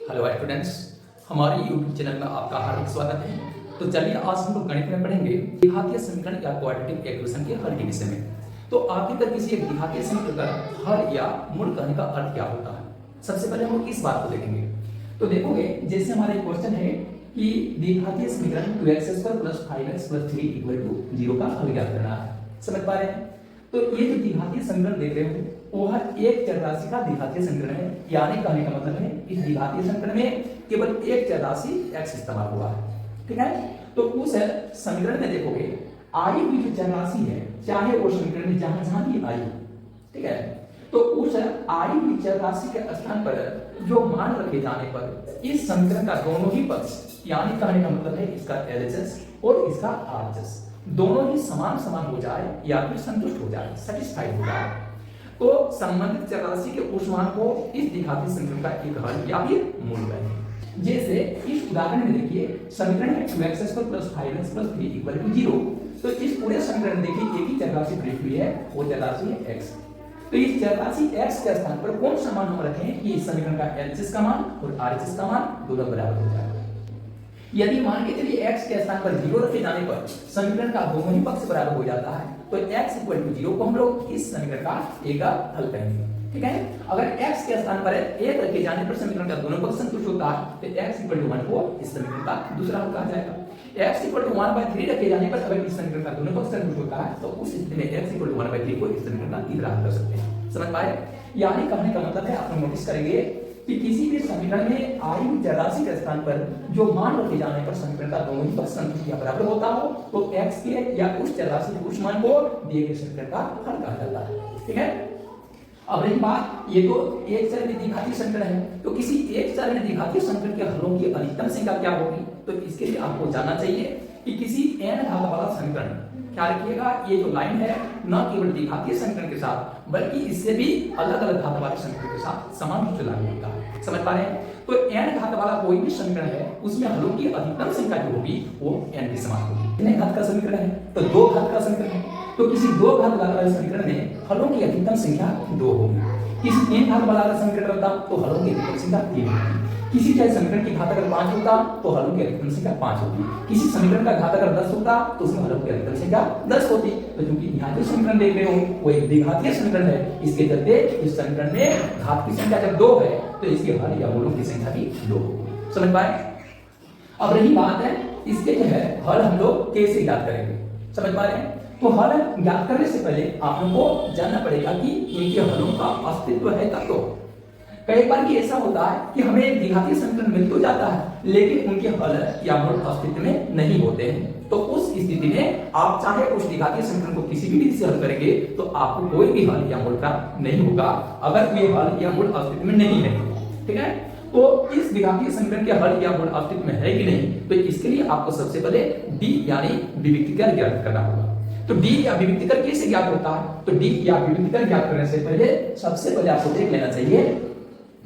Hello students, हमारे YouTube channel में आपका हार्दिक स्वागत है। तो चलिए आज हम लोग गणित में पढ़ेंगे द्विघातीय समीकरण या क्वाड्रेटिक इक्वेशन के हल के विषय में। तो आखिरकार किसी एक द्विघातीय समीकरण का हल या मूल कहने का अर्थ क्या होता है, सबसे पहले हम लोग इस बात को देखेंगे। तो देखोगे जैसे हमारा एक क्वेश्चन है कि द्विघातीय समीकरण 2x² + 5x + 3 = 0 का हल ज्ञात करना है। समझ पा रहे हैं? तो ये जो द्विघातीय समीकरण देख रहे हो वह एक चर राशि का द्विघातीय समीकरण है, यानी कहने का मतलब है इस द्विघातीय समीकरण में केवल एक चर राशि x इस्तेमाल हुआ है। ठीक है, तो उस समीकरण में देखोगे आई हुई जो चर राशि है, चाहे वो समीकरण में जहां जहां भी आई, ठीक है, तो उस आई हुई चर राशि के स्थान पर जो मान रखे जाने पर इस समीकरण का दोनों ही पक्ष, यानी कहने का मतलब है इसका एलएचएस और इसका आरएचएस दोनों ही समान समान हो जाए या फिर संतुष्ट हो जाए, सेटिस्फाइड हो जाए, तो संबंधित चर राशि के उस मान को इस द्विघातीय समीकरण का एक हल या फिर मूल कहेंगे। जैसे इस उदाहरण में देखिए समीकरण है 2x² + 5x + 3 = 0। तो इस पूरे समीकरण देखिए एक ही चर राशि प्रयुक्त हुई है, वो चर राशि है x। तो इस चर राशि x के स्थान पर कौन सा मान हम रखें कि इस समीकरण का LHS का मान और RHS का मान दोनों बराबर हो जाए। यदि मान के चलिए x के स्थान पर 0 रखे जाने पर समीकरण का दोनों ही पक्ष बराबर हो जाता है, तो x = 0 को हम लोग इस समीकरण का एक हल कहेंगे। ठीक है, अगर x के स्थान पर 1 रखे जाने पर समीकरण का दोनों पक्ष संतुष्ट होता है, तो x = 1 को इस समीकरण का दूसरा हल कहा जाएगा। x = 1/3 रखे जाने पर अगर इस समीकरण का दोनों पक्ष संतुष्ट होता है, तो उस स्थिति में x = 1/3 को इस समीकरण का तीसरा हल कर सकते हैं। समझ पाए? यानी कहने का मतलब है आप नोटिस करेंगे कि किसी भी समीकरण में आई हुई चर राशि के स्थान पर जो मान रखे जाने पर समीकरण का दोनों ही पक्ष संतुष्ट या बराबर होता हो, तो x के या उस चर राशि के उस मान को दिए गए समीकरण का हल कहा जाता है। ठीक है, अब रही बात, ये तो एक चर में द्विघातीय समीकरण है, तो किसी एक चर में द्विघातीय समीकरण के हलों की अधिकतम संख्या क्या होगी? तो इसके लिए आपको जानना चाहिए कि किसी n घात वाला समीकरण, ख्याल रखिएगा ये जो लाइन है न केवल द्विघातीय समीकरण के साथ बल्कि इससे भी अलग अलग घात वाले समीकरण के साथ समान रूप से लागू होता है। समझ पा रहे हैं? तो n घात वाला कोई भी समीकरण है उसमें हलों की अधिकतम संख्या जो होगी वो n के समान होगी। कितने घात का समीकरण है? तो 2 घात का समीकरण है, तो किसी 2 घात वाले समीकरण में हलों की अधिकतम संख्या 2 होगी। किसी 3 घात वाला समीकरण होता तो हलों की अधिकतम संख्या 3 होगी। किसी चाहे समीकरण की घात अगर 5 होता तो हलों की अधिकतम संख्या 5 होती। किसी समीकरण का घात अगर 10 होता तो उसमें हलों की अधिकतम संख्या 10 होती। तो क्योंकि यहाँ जो समीकरण देख रहे हो वो एक द्विघातीय समीकरण है, इसके चलते इस समीकरण में घात की संख्या जब 2 है तो इसके हल या मूलों की संख्या भी 2 होगी। समझ पाए? अब रही बात है इसके जो है हल हम लोग कैसे ज्ञात करेंगे। समझ पा रहे हैं? तो हल ज्ञात करने से पहले आप लोगों को जानना पड़ेगा कि इनके हलों का अस्तित्व है तब तो। कई बार कि ऐसा होता है कि हमें एक द्विघातीय समीकरण मिल तो जाता है लेकिन उनके हल या मूल अस्तित्व में नहीं होते हैं। तो उस स्थिति में आप चाहे उस द्विघातीय समीकरण को किसी भी विधि से हल करेंगे तो आपको कोई भी हल या मूल प्राप्त नहीं होगा अगर वे हल या मूल अस्तित्व में नहीं है। ठीक है, तो इस द्विघातीय समीकरण के हल या मूल अस्तित्व में है कि नहीं, तो इसके लिए आपको सबसे पहले डी यानी विविक्तीकर ज्ञात करना होगा। तो डी या विविक्तीकर कैसे ज्ञात होता है? तो डी या विविक्तीकर ज्ञात करने से पहले सबसे पहले आपको देख लेना चाहिए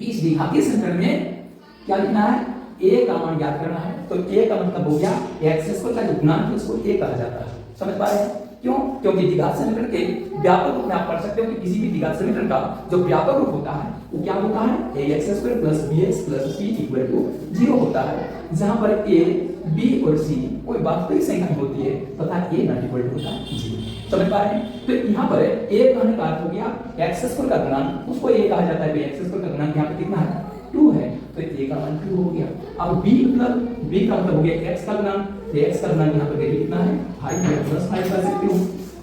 इस द्विघातीय समीकरण में क्या लिखना है? a का मान ज्ञात करना है। तो a का मतलब हो गया x² का जो गुणांक है उसको a कहा जाता है। समझ पा रहे हैं? क्यों? क्योंकि द्विघात समीकरण के व्यापक रूप में आप पढ़ सकते हो कि किसी भी द्विघात समीकरण का जो व्यापक रूप होता है वो क्या होता है? ax² + bx + c = 0 होता है, जहां पर a, b और c कोई वास्तविक संख्या होती है तथा a नॉट इक्वल टू होता है 0। समझ पा रहे हैं? तो यहाँ पर a कहने का अर्थ हो गया x² का गुणांक, उसको a कहा जाता है। x² का गुणांक यहाँ पे कितना है? 2 है, तो a का मान 2 हो गया। अब b का मतलब हो गया x का गुणांक, तो x का गुणांक यहाँ पर देखिए कितना है? 5 है, +5 कर सकते हो।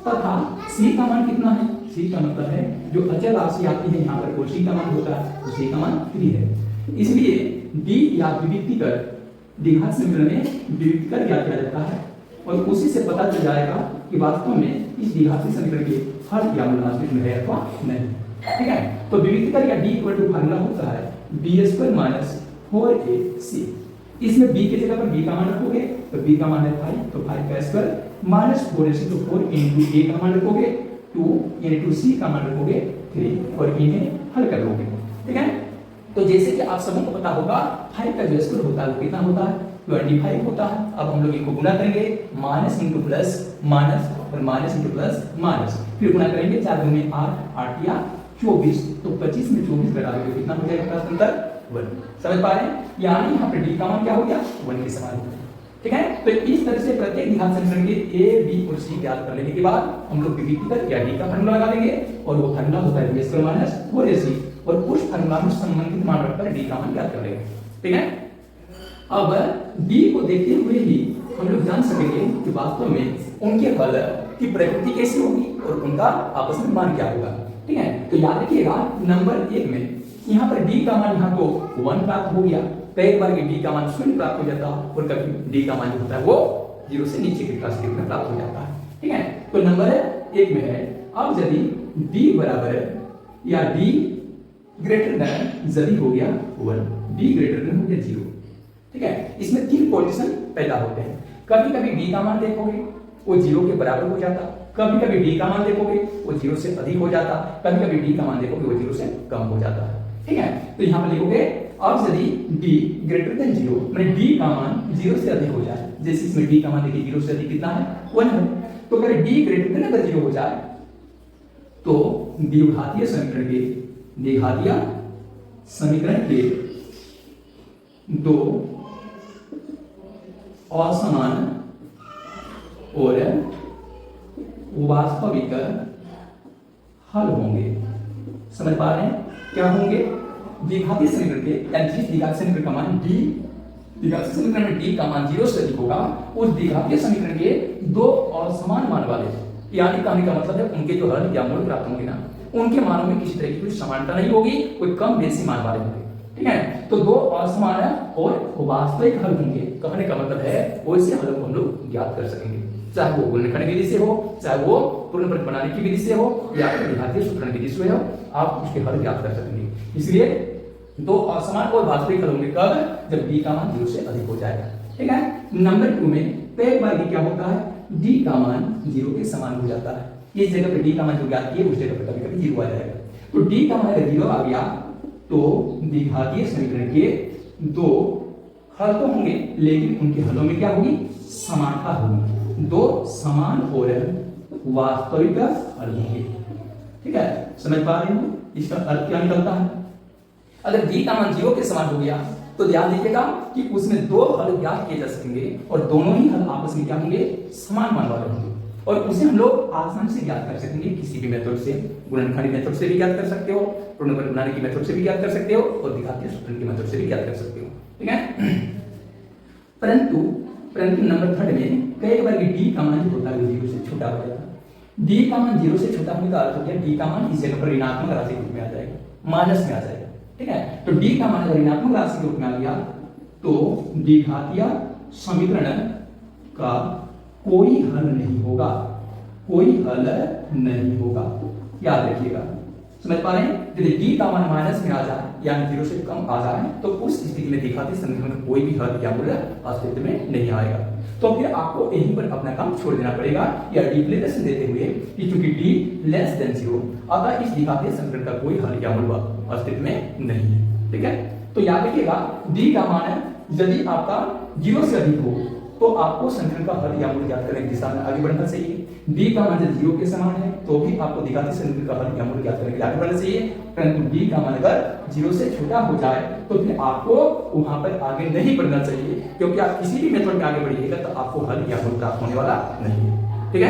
तथा c का मान कितना है? c का मतलब है जो अचल राशि आती है यहाँ पर वो c का मान होता है, तो c का मान 3 है। इसलिए d या विविक्तीकर द्विघात समीकरण में विविक्तीकर ज्ञात किया जाता है और उसी से पता चल जाएगा कि वास्तव में इस द्विघातीय समीकरण के हल या मूल अस्तित्व में है अथवा नहीं। ठीक है, तो विविक्तीकर या d = फार्मूला होता है b² - 4ac। इसमें b की जगह पर b का मान रखोगे तो b का मान है 5, तो 5 का स्क्वायर - 4ac, तो 4 * a का मान रखोगे 2 * c का मान रखोगे 3 और इन्हें हल कर लोगे। ठीक है, तो जैसे कि आप सबको पता होगा 5 का जो स्क्वायर होता है वो कितना होता है? 25 होता है। अब हम लोग इनको गुणा करेंगे, माइनस इंटू प्लस माइनस और माइनस इंटू प्लस माइनस, फिर गुणा करेंगे 4 दूनी 8, 8 या 24, तो 25 में 24 घटा दोगे कितना हो जाएगा? 1। समझ पा रहे हैं? यानी यहाँ पे डी का मान क्या हो गया 1 के समान हो गया। ठीक है, तो इस तरह से प्रत्येक द्विघात समीकरण के ए बी और सी ज्ञात कर लेने के बाद हम लोग पीवीटी कर या डी का फार्मूला लगा देंगे और वो फार्मूला होता है b² माइनस 4ac और उस फार्मूला में संबंधित मान रखकर डी का मान ज्ञात कर लेंगे। ठीक है, अब डी को देखते हुए ही हम लोग जान सकेंगे कि वास्तव में उनके हल की प्रकृति कैसी होगी और उनका आपस में मान क्या होगा। ठीक है, तो याद रखिएगा नंबर 1 में यहाँ पर डी का मान यहाँ तो 1 प्राप्त हो गया, कई बार डी का मान 0 प्राप्त हो जाता है और कभी डी का मान जो होता है वो 0 से नीचे की राशि में प्राप्त हो जाता है। ठीक है, तो नंबर 1 में है अब यदि डी बराबर या डी ग्रेटर देन यदि हो गया 1, डी ग्रेटर देन हो गया 0। ठीक है, इसमें 3 पोजीशन पैदा होते हैं। कभी कभी डी का मान देखोगे वो 0 के बराबर हो जाता, कभी कभी डी का मान देखोगे वो 0 से अधिक हो जाता, कभी कभी डी का मान देखोगे वो 0 से कम हो जाता है। ठीक है, तो यहाँ पर लिखोगे अब यदि d ग्रेटर देन 0 माने d का मान 0 से अधिक हो जाए, जैसे इसमें d का मान देखिए 0 से अधिक कितना है 1 है, तो अगर d ग्रेटर देन अगर 0 हो जाए तो द्विघातीय समीकरण के दो असमान और वास्तविक हल होंगे। समझ पा रहे हैं क्या होंगे? द्विघातीय समीकरण के यानी जिस द्विघात समीकरण का मान d द्विघातीय समीकरण में d का मान 0 से अधिक होगा उस द्विघातीय समीकरण के दो असमान मान वाले, यानी कहने का मतलब है उनके जो हल या मूल प्राप्त होंगे ना उनके मानों में किसी तरह की कोई समानता नहीं होगी, कोई कम बेसी मान वाले होंगे। ठीक है, तो दो असमान और वास्तविक हल होंगे, कहने का मतलब है वैसे हल को हम लोग ज्ञात कर सकेंगे, चाहे वो गुणनखंड विधि से हो, चाहे वो पूर्ण वर्ग बनाने की विधि से हो या द्विघातीय सूत्रण विधि से हो, आप उसके हल ज्ञात कर सकेंगे। इसलिए दो असमान और वास्तविक हल होंगे कब? जब d का मान 0 से अधिक हो जाएगा। ठीक है, नंबर 2 में कई बार क्या होता है d का मान 0 के समान हो जाता है। इस जगह पे d का मान जो ज्ञात किए उस जगह पे कभी कभी 0 आ जाएगा, तो d का मान अगर 0 आ गया तो द्विघातीय समीकरण के दो हल तो होंगे लेकिन उनके हलों में क्या होगी? समानता होगी, दो समान और वास्तविक हल होंगे। ठीक है, समझ पा रहे हो इसका अर्थ क्या निकलता है? अगर d का मान 0 के समान हो गया तो ध्यान दीजिएगा कि उसमें दो हल ज्ञात किए जा सकेंगे और दोनों ही हल आपस में क्या होंगे? समान मान वाले होंगे और उसे हम लोग आसानी से ज्ञात कर सकेंगे किसी भी मेथड से, गुणनखंड मेथड से भी ज्ञात कर सकते हो, पूर्ण वर्ग बनाने की मेथड से भी ज्ञात कर सकते हो और द्विघातीय सूत्रण की मेथड से भी ज्ञात कर सकते हो। ठीक है, परंतु नंबर 3 में कई बार d का मान जो होता है 0 से छोटा हो जाता है। d का मान 0 से छोटा होने का अर्थ हो गया d का मान इस जगह पर ऋणात्मक राशि के रूप में आ जाएगा, माइनस में आ जाएगा। ठीक है, तो d का मान अगर ऋणात्मक राशि के रूप में आ गया तो द्विघातीय समीकरण का कोई हल नहीं होगा, कोई हल नहीं होगा, याद रखिएगा। समझ पा रहे हैं? यदि d का मान माइनस में आ जाए यानी 0 से कम आ जाए तो उस स्थिति में द्विघातीय समीकरण का कोई भी हल या मूल्य अस्तित्व में नहीं आएगा, तो फिर आपको यहीं पर अपना काम छोड़ देना पड़ेगा या डिक्लेरेशन देते हुए कि चूंकि d लेस देन 0 अतः इस द्विघातीय समीकरण का कोई हल या मूल्य अस्तित्व में नहीं है। ठीक है, तो याद रखिएगा d का मान यदि आपका 0 से अधिक हो तो आपको समीकरण का हल या मूल्य ज्ञात करने की दिशा में आगे बढ़ना चाहिए। d का मान यदि 0 के समान है तो भी आपको द्विघातीय समीकरण का हल या मूल्य ज्ञात करने के लिए आगे बढ़ना चाहिए, परंतु d का मान अगर 0 से छोटा हो जाए तो फिर आपको वहां पर आगे नहीं बढ़ना चाहिए, क्योंकि आप किसी भी मेथड में आगे बढ़िएगा तो आपको हल या मूल्य प्राप्त होने वाला नहीं है। ठीक है।